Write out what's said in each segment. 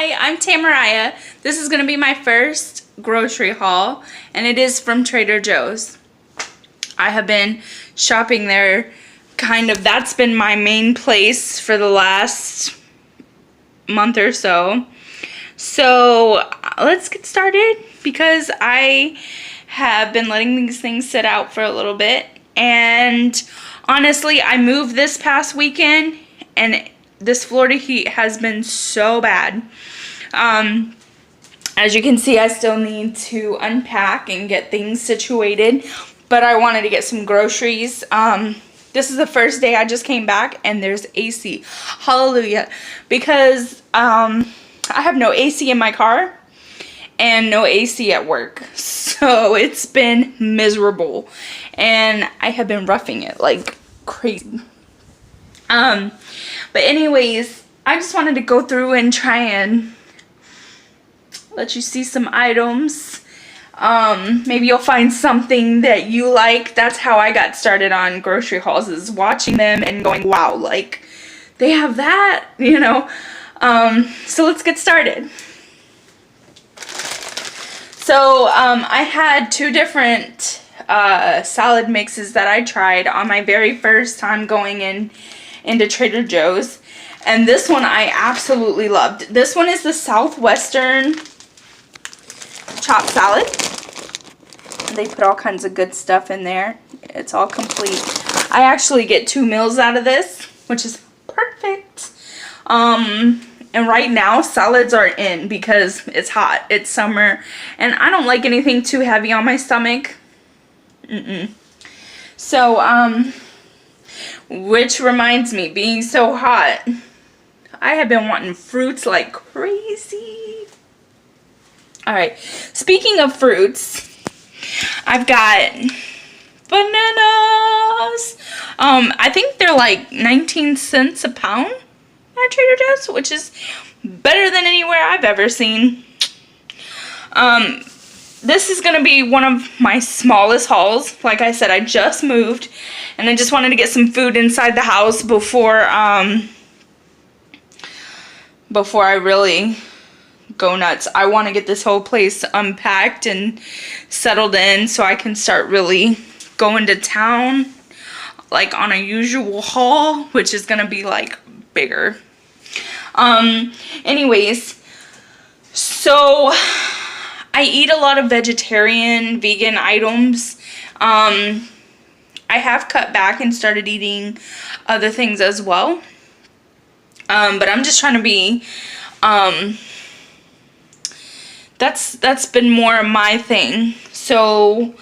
Hi, I'm Tamariah. This is going to be my first grocery haul, and it is from Trader Joe's. I have been shopping there, that's been my main place for the last month or so. So let's get started because I have been letting these things sit out for a little bit. And honestly, I moved this past weekend and this Florida heat has been so bad. As you can see, I still need to unpack and get things situated, but I wanted to get some groceries. This is the first day I just came back and there's AC. Hallelujah. Because I have no AC in my car and no AC at work. So it's been miserable and I have been roughing it like crazy. But anyways, I just wanted to go through and try and let you see some items. Maybe you'll find something that you like. That's how I got started on grocery hauls, is watching them and going, wow, like they have that, you know. So let's get started. So I had two different salad mixes that I tried on my very first time going into Trader Joe's, and this one I absolutely loved. This one is the Southwestern chopped salad. They put all kinds of good stuff in there. It's all complete. I actually get 2 meals out of this, which is perfect. And right now salads are in because it's hot, it's summer, and I don't like anything too heavy on my stomach. So which reminds me, being so hot, I have been wanting fruits like crazy. Alright, speaking of fruits, I've got bananas. I think they're like 19 cents a pound at Trader Joe's, which is better than anywhere I've ever seen. This is gonna be one of my smallest hauls. Like I said, I just moved and I just wanted to get some food inside the house before I really go nuts. I want to get this whole place unpacked and settled in so I can start really going to town like on a usual haul, which is gonna be like bigger. Anyways, so I eat a lot of vegetarian, vegan items. I have cut back and started eating other things as well. But I'm just trying to be, that's been more of my thing. So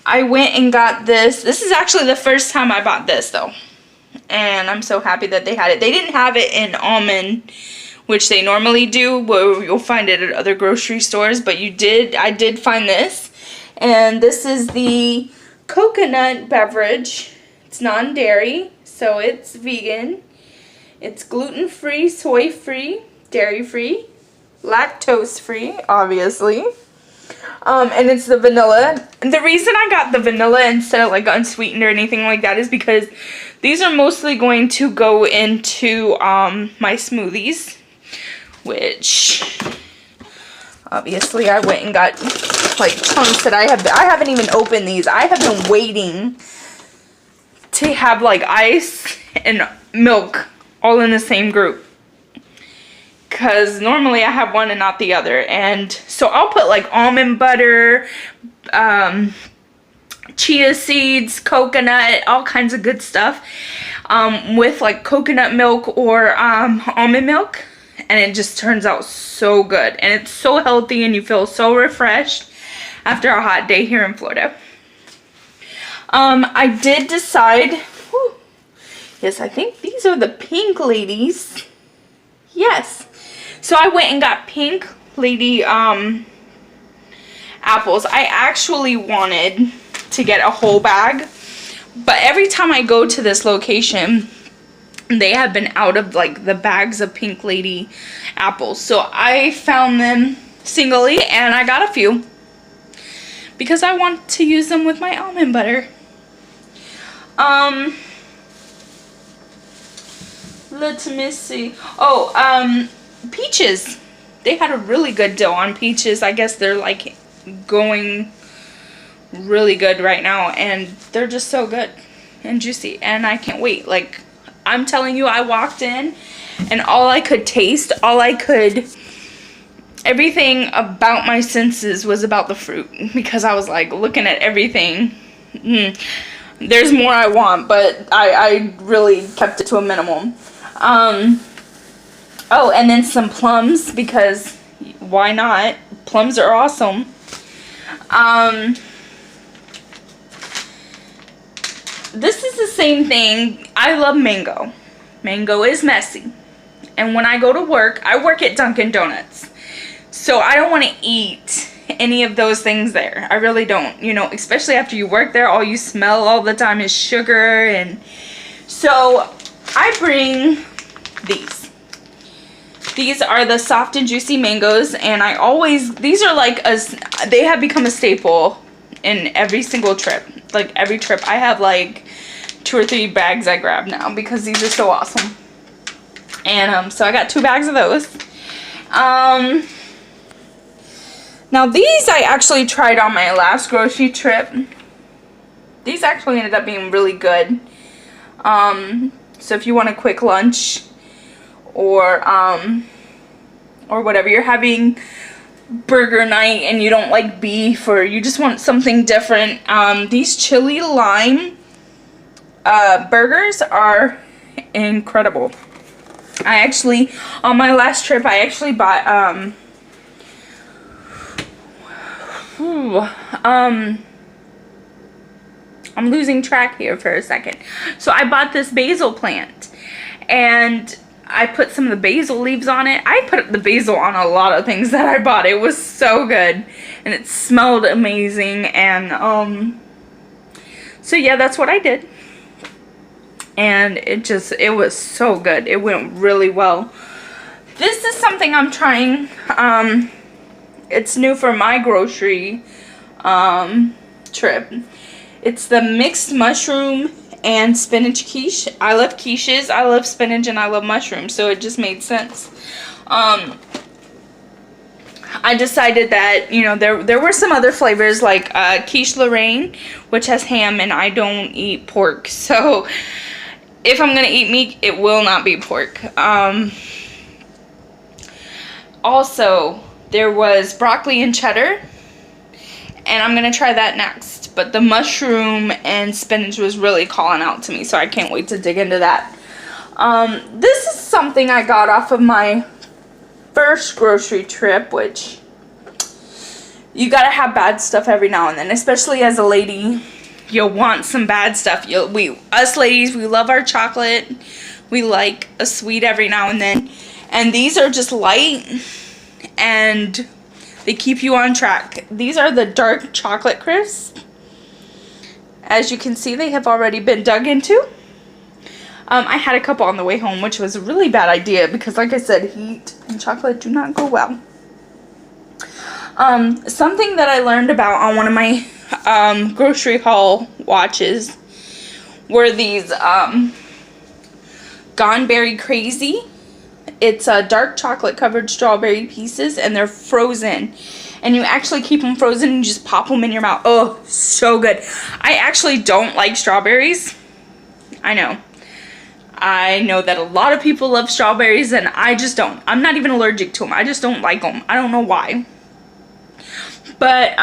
I went and got this. This is actually the first time I bought this though. And I'm so happy that they had it. They didn't have it in almond, which they normally do, where you'll find it at other grocery stores, but I did find this. And this is the coconut beverage. It's non-dairy, so it's vegan. It's gluten-free, soy-free, dairy-free, lactose-free, obviously. And it's the vanilla. And the reason I got the vanilla instead of like unsweetened or anything like that is because these are mostly going to go into my smoothies, which obviously I went and got like chunks that I haven't even opened these. I have been waiting to have like ice and milk all in the same group, because normally I have one and not the other. And so I'll put like almond butter, chia seeds, coconut, all kinds of good stuff with like coconut milk or almond milk, and it just turns out so good, and it's so healthy and you feel so refreshed after a hot day here in Florida. I did decide, yes, I think these are the Pink Ladies. Yes. So I went and got Pink Lady apples. I actually wanted to get a whole bag, but every time I go to this location, they have been out of like the bags of Pink Lady apples. So I found them singly and I got a few because I want to use them with my almond butter. Let me see. Oh, peaches. they had a really good deal on peaches. I guess they're like going really good right now, and they're just so good and juicy, and I can't wait. Like, I'm telling you, I walked in and all I could taste, everything about my senses was about the fruit, because I was like looking at everything. There's more I want, but I really kept it to a minimum. Oh, and then some plums, because why not? Plums are awesome. This is the same thing. I love mango. Mango is messy. And when I go to work, I work at Dunkin' Donuts. So I don't want to eat any of those things there. I really don't. You know, especially after you work there, all you smell all the time is sugar. And so I bring these. These are the soft and juicy mangoes, and these are like they have become a staple in every single trip. Like every trip I have like 2 or 3 bags I grab now, because these are so awesome. And so I got 2 bags of those. Now these I actually tried on my last grocery trip. These actually ended up being really good. So if you want a quick lunch, or whatever, you're having burger night and you don't like beef, or you just want something different, these chili lime burgers are incredible. I actually, on my last trip, I actually bought I'm losing track here for a second. So I bought this basil plant, and I put some of the basil leaves on it. I put the basil on a lot of things that I bought. It was so good, and it smelled amazing. And so yeah, that's what I did, and it was so good. It went really well. This is something I'm trying. It's new for my grocery trip. It's the mixed mushroom and spinach quiche. I love quiches, I love spinach, and I love mushrooms, so it just made sense. I decided that, you know, there were some other flavors, like quiche Lorraine, which has ham, and I don't eat pork, so if I'm gonna eat meat, it will not be pork. Also, there was broccoli and cheddar, and I'm gonna try that next. But the mushroom and spinach was really calling out to me, so I can't wait to dig into that. This is something I got off of my first grocery trip, which you gotta have bad stuff every now and then, especially as a lady. You'll want some bad stuff. Us ladies, we love our chocolate. We like a sweet every now and then. And these are just light, and they keep you on track. These are the dark chocolate crisps. As you can see, they have already been dug into. I had a couple on the way home, which was a really bad idea, because like I said, heat and chocolate do not go well. Something that I learned about on one of my grocery haul watches were these Gone Berry Crazy. It's dark chocolate covered strawberry pieces, and they're frozen. And you actually keep them frozen and just pop them in your mouth. Oh, so good. I actually don't like strawberries. I know that a lot of people love strawberries, and I just don't. I'm not even allergic to them. I just don't like them. I don't know why. But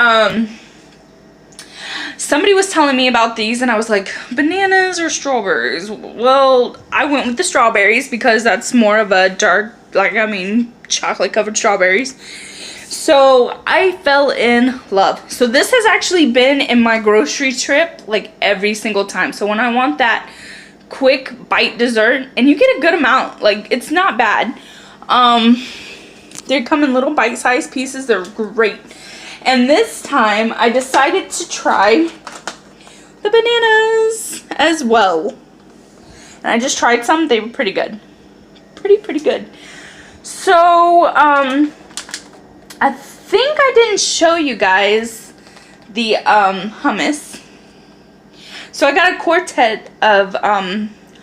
somebody was telling me about these, and I was like, bananas or strawberries? Well, I went with the strawberries, because that's more of a dark, chocolate covered strawberries. So I fell in love. So this has actually been in my grocery trip like every single time. So when I want that quick bite dessert, and you get a good amount, like it's not bad. They come in little bite-sized pieces. They're great. And this time I decided to try the bananas as well. And I just tried some. They were pretty good. Pretty good. So I think I didn't show you guys the hummus. So I got a quartet of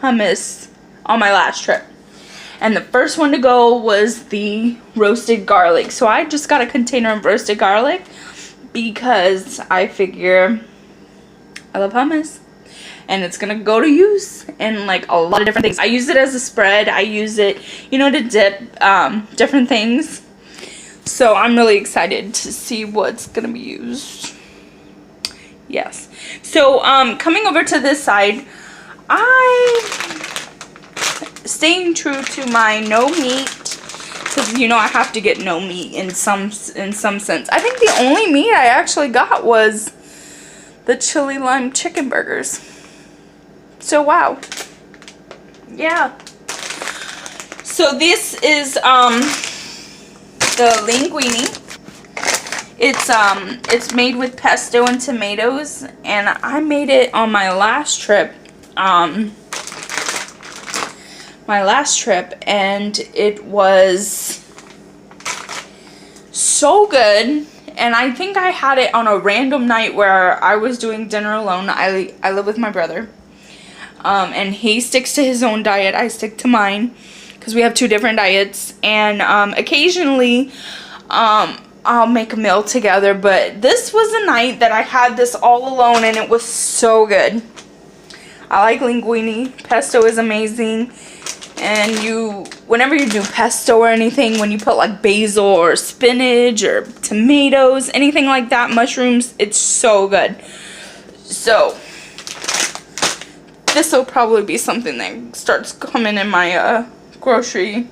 hummus on my last trip. And the first one to go was the roasted garlic. So I just got a container of roasted garlic because I figure I love hummus. And it's gonna go to use in like a lot of different things. I use it as a spread. I use it, you know, to dip different things. So I'm really excited to see what's gonna be used. Yes. So coming over to this side, staying true to my no meat, because you know I have to get no meat in some sense. I think the only meat I actually got was the chili lime chicken burgers. So wow. Yeah. So this is the linguine. It's made with pesto and tomatoes, and I made it on my last trip. And it was so good. And I think I had it on a random night where I was doing dinner alone. I live with my brother. And he sticks to his own diet. I stick to mine because we have 2 different diets. And occasionally I'll make a meal together. But this was a night that I had this all alone, and it was so good. I like linguine. Pesto is amazing. And whenever you do pesto or anything, when you put like basil or spinach or tomatoes, anything like that, mushrooms, it's so good. So this will probably be something that starts coming in my grocery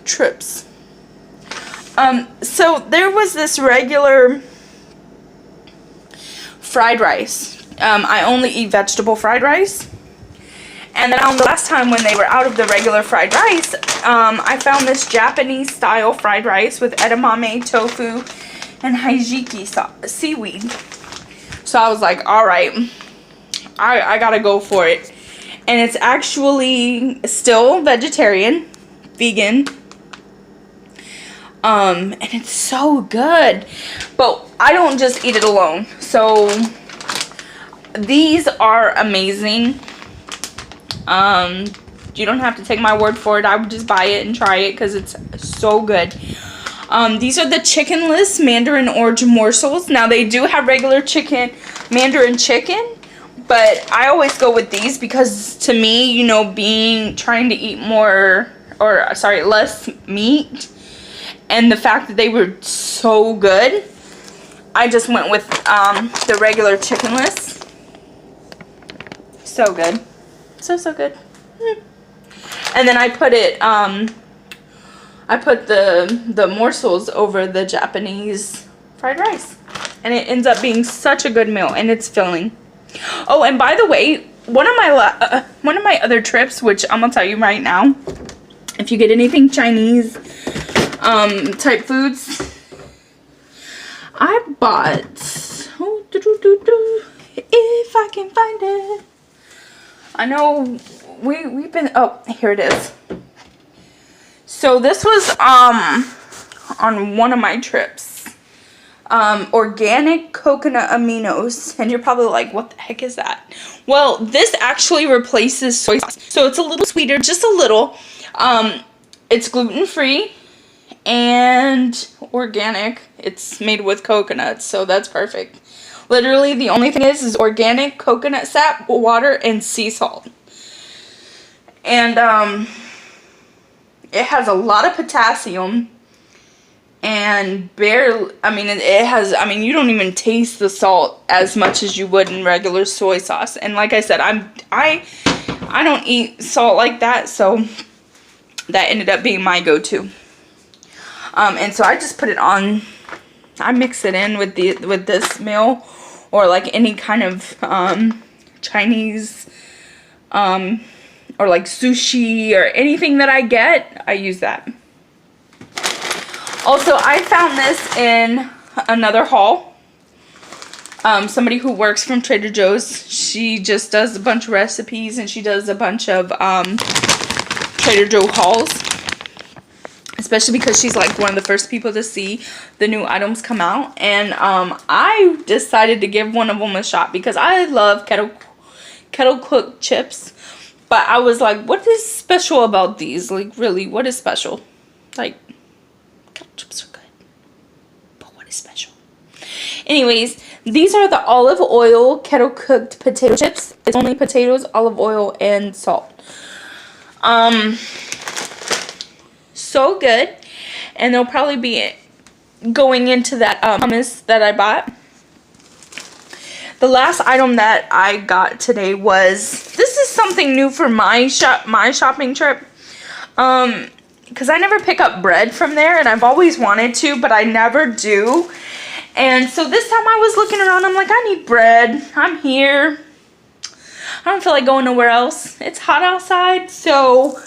trips. So there was this regular fried rice. I only eat vegetable fried rice. And then the last time when they were out of the regular fried rice, I found this Japanese style fried rice with edamame, tofu, and hijiki seaweed. So I was like, alright, I gotta go for it. And it's actually still vegetarian, vegan. And it's so good. But I don't just eat it alone. So these are amazing. You don't have to take my word for it. I would just buy it and try it because it's so good. These are the chickenless mandarin orange morsels. Now they do have regular mandarin chicken, but I always go with these because to me, you know, trying to eat less meat, and the fact that they were so good, I just went with the regular chickenless. So good. So good. And then I put it I put the morsels over the Japanese fried rice, and it ends up being such a good meal, and it's filling. Oh, and by the way, one of my other trips, which I'm gonna tell you right now, if you get anything Chinese type foods, I bought if I can find it. I know we've been, oh, here it is. So this was on one of my trips. Organic coconut aminos, and you're probably like, what the heck is that? Well, this actually replaces soy sauce, so it's a little sweeter, just a little. It's gluten-free and organic. It's made with coconuts, so that's perfect. Literally, the only thing is organic coconut sap, water, and sea salt. And it has a lot of potassium, and barely, you don't even taste the salt as much as you would in regular soy sauce. And like I said, I don't eat salt like that, so that ended up being my go-to. And so I just put it on. I mix it in with this meal, or like any kind of Chinese or like sushi or anything that I get, I use that. Also, I found this in another haul. Somebody who works from Trader Joe's, she just does a bunch of recipes, and she does a bunch of Trader Joe hauls. Especially because she's like one of the first people to see the new items come out. And I decided to give one of them a shot because I love kettle cooked chips. But I was like, what is special about these? Like, really, what is special? Like, kettle chips are good. But what is special? Anyways, these are the olive oil kettle cooked potato chips. It's only potatoes, olive oil, and salt. So good. And they'll probably be going into that hummus that I bought. The last item that I got today was, this is something new for my shopping trip. Because I never pick up bread from there, and I've always wanted to, but I never do. And so this time I was looking around, I'm like, I need bread. I'm here. I don't feel like going nowhere else. It's hot outside, so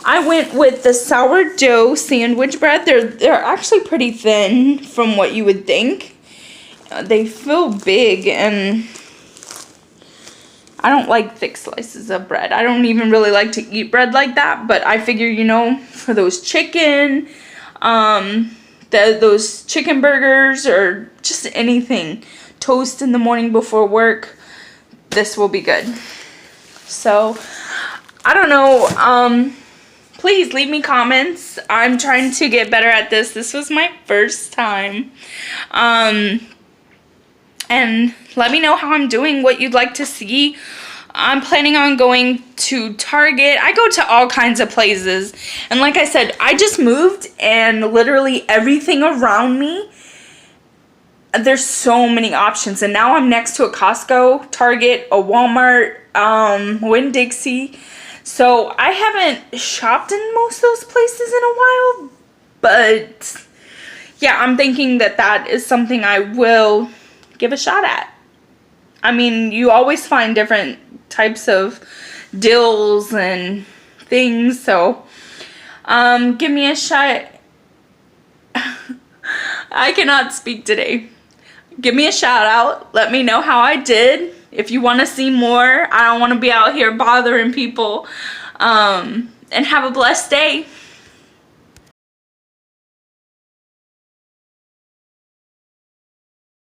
I went with the sourdough sandwich bread. They're actually pretty thin from what you would think. They feel big, and I don't like thick slices of bread. I don't even really like to eat bread like that, but I figure, you know, for those chicken, those chicken burgers, or just anything, toast in the morning before work, this will be good. So, I don't know, please leave me comments. I'm trying to get better at this. This was my first time. And let me know how I'm doing, what you'd like to see. I'm planning on going to Target. I go to all kinds of places. And like I said, I just moved, and literally everything around me, there's so many options. And now I'm next to a Costco, Target, a Walmart, Winn-Dixie. So I haven't shopped in most of those places in a while. But yeah, I'm thinking that that is something I will give a shot at. I mean, you always find different types of deals and things, so give me a shot. I cannot speak today. Give me a shout out. Let me know how I did. If you want to see more, I don't want to be out here bothering people. And have a blessed day.